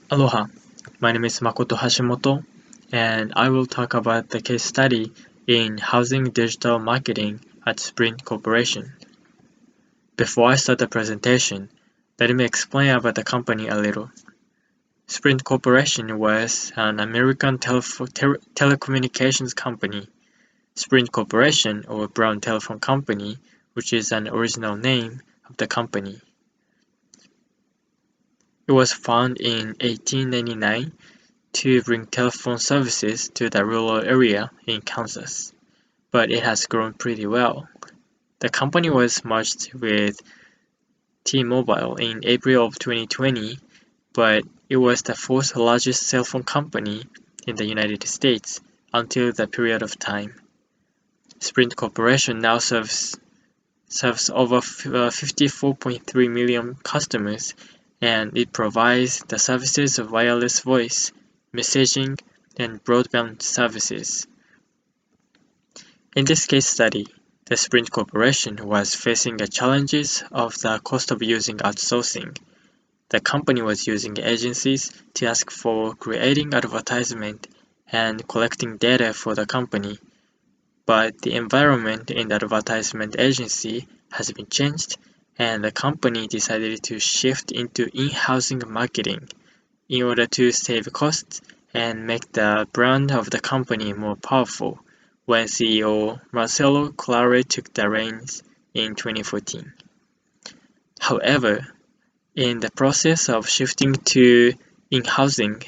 Aloha, my name is Makoto Hashimoto, and I will talk about the case study in housing digital marketing at Sprint Corporation. Before I start the presentation, let me explain about the company a little. Sprint Corporation was an American telecommunications company. Sprint Corporation, or Brown Telephone Company, which is an original name of the company. It was founded in 1899 to bring telephone services to the rural area in Kansas, but it has grown pretty well. The company was merged with T-Mobile in April of 2020, but it was the fourth largest cell phone company in the United States until that period of time. Sprint Corporation now serves over 54.3 million customers, and it provides the services of wireless voice, messaging, and broadband services. In this case study, the Sprint Corporation was facing the challenges of the cost of using outsourcing. The company was using agencies to ask for creating advertisement and collecting data for the company, but the environment in the advertisement agency has been changed, and the company decided to shift into in-housing marketing in order to save costs and make the brand of the company more powerful when CEO Marcelo Clare took the reins in 2014. However, in the process of shifting to in-housing,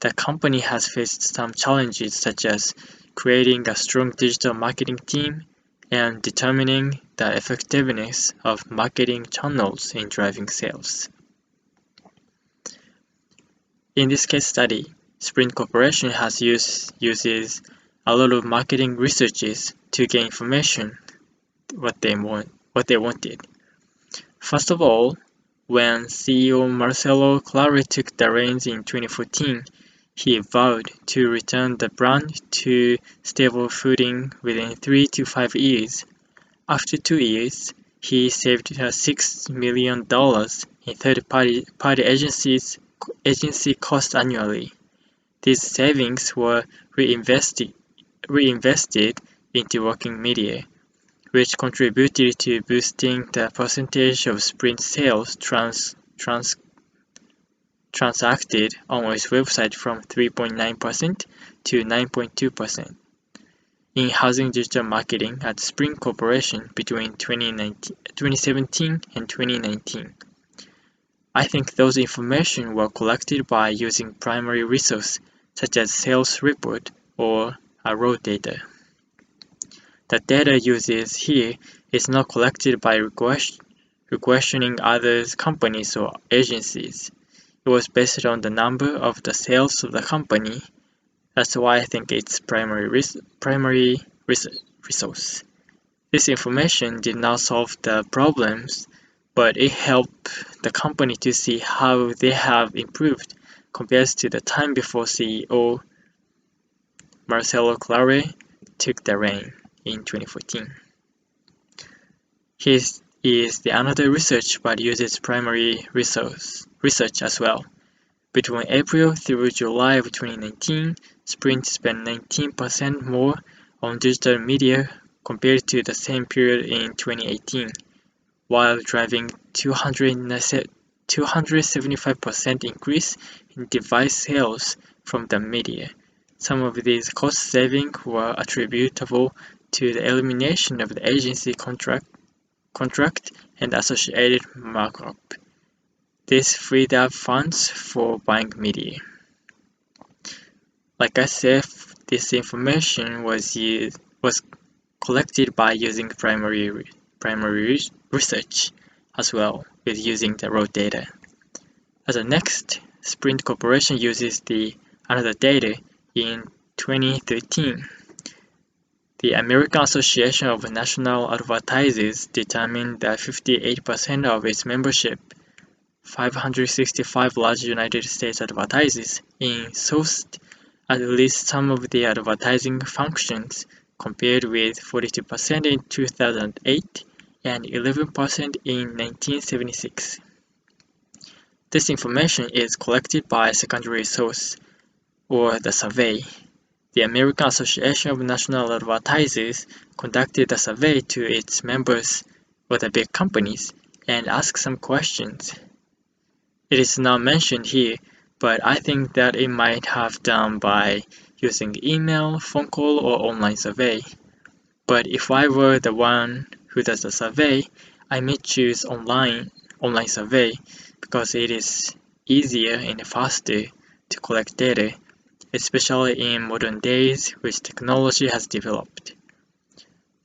the company has faced some challenges such as creating a strong digital marketing team and determining the effectiveness of marketing channels in driving sales. In this case study, Sprint Corporation has uses a lot of marketing researches to gain information what they wanted. First of all, when CEO Marcelo Clare took the reins in 2014, he vowed to return the brand to stable footing within 3 to 5 years. After 2 years, he saved $6 million in third-party agency costs annually. These savings were reinvested into working media, which contributed to boosting the percentage of Sprint sales transacted on its website from 3.9% to 9.2%. In housing digital marketing at Sprint Corporation between 2017 and 2019. I think those information were collected by using primary resources such as sales report or raw data. The data used here is not collected by questioning other companies or agencies. It was based on the number of the sales of the company. That's why I think it's primary resource. This information did not solve the problems, but it helped the company to see how they have improved compared to the time before CEO Marcelo Clare took the reign in 2014. Here is the another research but uses primary research as well. Between April through July of 2019, Sprint spent 19% more on digital media compared to the same period in 2018, while driving 275% increase in device sales from the media. Some of these cost savings were attributable to the elimination of the agency contract and associated markup. This freed up funds for buying media. Like I said, this information was collected by using primary research as well with using the raw data. As a next, Sprint Corporation uses another data in 2013. The American Association of National Advertisers determined that 58% of its membership, 565 large United States advertisers, sourced at least some of the advertising functions, compared with 42% in 2008 and 11% in 1976. This information is collected by a secondary source, or the survey. The American Association of National Advertisers conducted a survey to its members or the big companies and asked some questions. It is not mentioned here, but I think that it might have done by using email, phone call, or online survey. But if I were the one who does the survey, I may choose online survey because it is easier and faster to collect data, especially in modern days which technology has developed.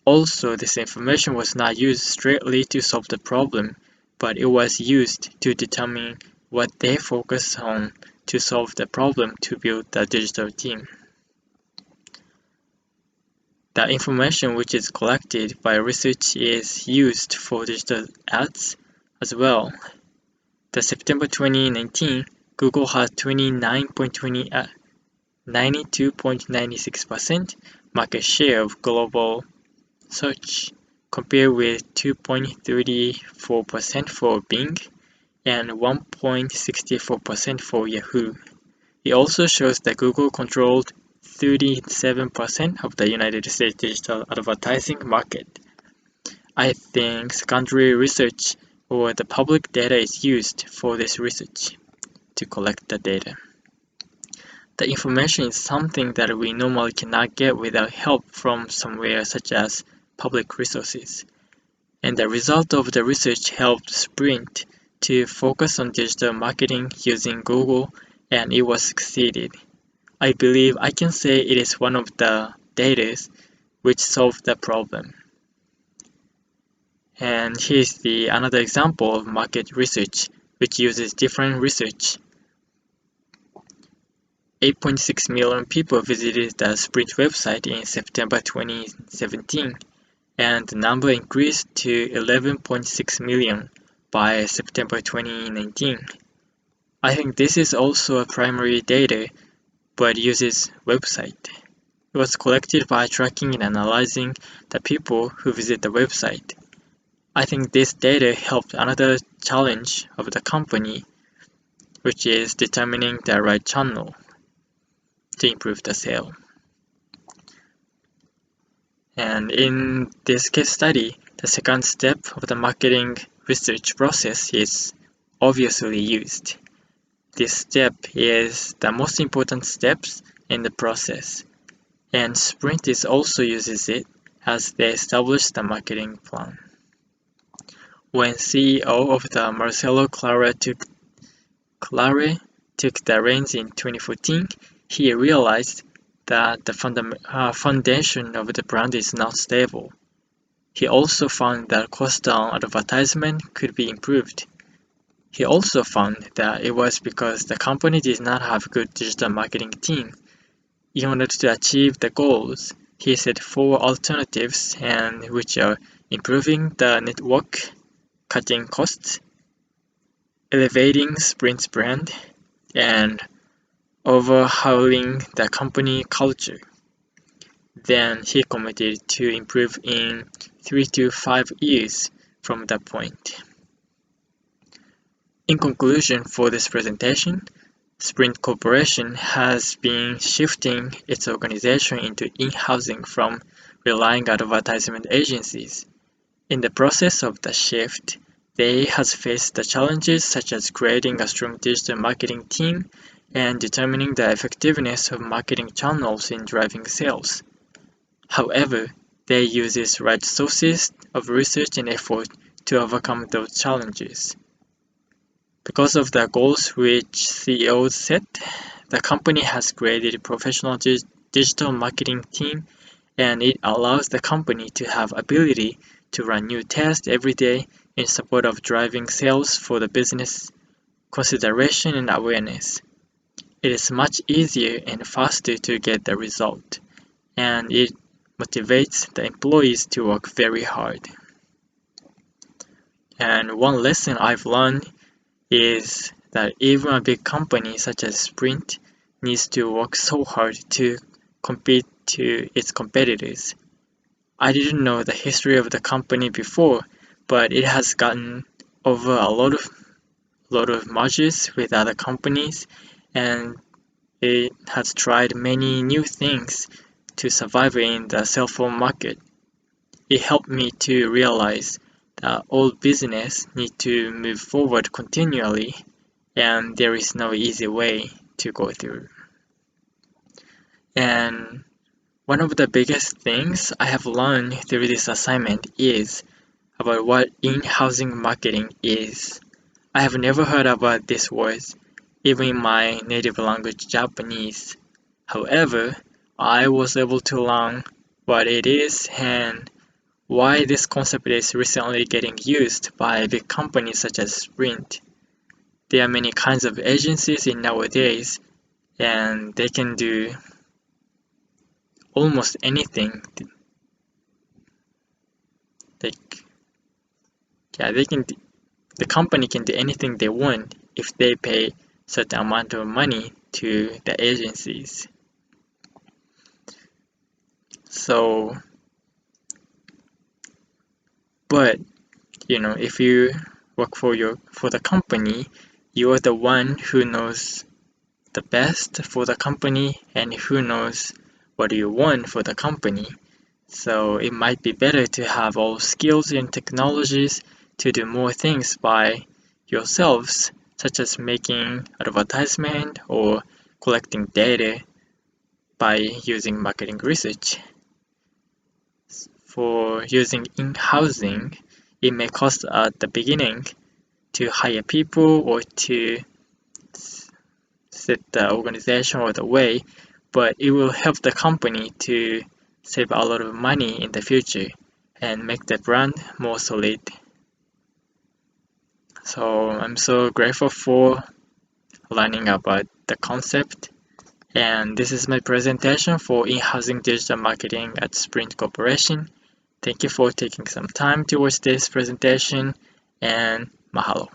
Also, this information was not used straightly to solve the problem, but it was used to determine what they focus on to solve the problem to build the digital team. The information which is collected by research is used for digital ads as well. The September 2019, Google had 92.96% market share of global search, compared with 2.34% for Bing and 1.64% for Yahoo. It also shows that Google controlled 37% of the United States digital advertising market. I think secondary research or the public data is used for this research to collect the data. The information is something that we normally cannot get without help from somewhere such as public resources. And the result of the research helped Sprint to focus on digital marketing using Google, and it was succeeded. I believe I can say it is one of the data which solved the problem. And here's another example of market research which uses different research. 8.6 million people visited the Sprint website in September 2017, and the number increased to 11.6 million by September 2019. I think this is also a primary data, but uses website. It was collected by tracking and analyzing the people who visit the website. I think this data helped another challenge of the company, which is determining the right channel to improve the sale. And in this case study, the second step of the marketing research process is obviously used. This step is the most important steps in the process, and Sprint also uses it as they establish the marketing plan. When CEO of the Marcelo Clare took the reins in 2014, he realized that the foundation of the brand is not stable. He also found that cost on advertisement could be improved. He also found that it was because the company did not have a good digital marketing team. In order to achieve the goals, he set 4 alternatives, and which are improving the network, cutting costs, elevating Sprint's brand, and overhauling the company culture. Then he committed to improve in 3 to 5 years from that point. In conclusion for this presentation, Sprint Corporation has been shifting its organization into in-housing from relying on advertisement agencies. In the process of the shift, they has faced the challenges such as creating a strong digital marketing team and determining the effectiveness of marketing channels in driving sales. However, they use right sources of research and effort to overcome those challenges. Because of the goals which CEOs set, the company has created a professional digital marketing team, and it allows the company to have ability to run new tests every day in support of driving sales for the business consideration and awareness. It is much easier and faster to get the result, and it motivates the employees to work very hard. And one lesson I've learned is that even a big company such as Sprint needs to work so hard to compete to its competitors. I didn't know the history of the company before, but it has gotten over a lot a lot of mergers with other companies, and it has tried many new things to survive in the cell phone market. It helped me to realize that all business need to move forward continually, and there is no easy way to go through. And one of the biggest things I have learned through this assignment is about what in-housing marketing is. I have never heard about this word, even in my native language Japanese. However, I was able to learn what it is and why this concept is recently getting used by big companies such as Sprint. There are many kinds of agencies in nowadays, and they can do almost anything. Like, yeah, the company can do anything they want if they pay certain amount of money to the agencies. So, but if you work for the company, you are the one who knows the best for the company and who knows what you want for the company. So it might be better to have all skills and technologies to do more things by yourselves, such as making advertisement or collecting data by using marketing research. For using in-housing, it may cost at the beginning to hire people or to set the organization or the way, but it will help the company to save a lot of money in the future and make the brand more solid. So I'm so grateful for learning about the concept, and this is my presentation for in-housing digital marketing at Sprint Corporation. Thank you for taking some time to watch this presentation, and mahalo.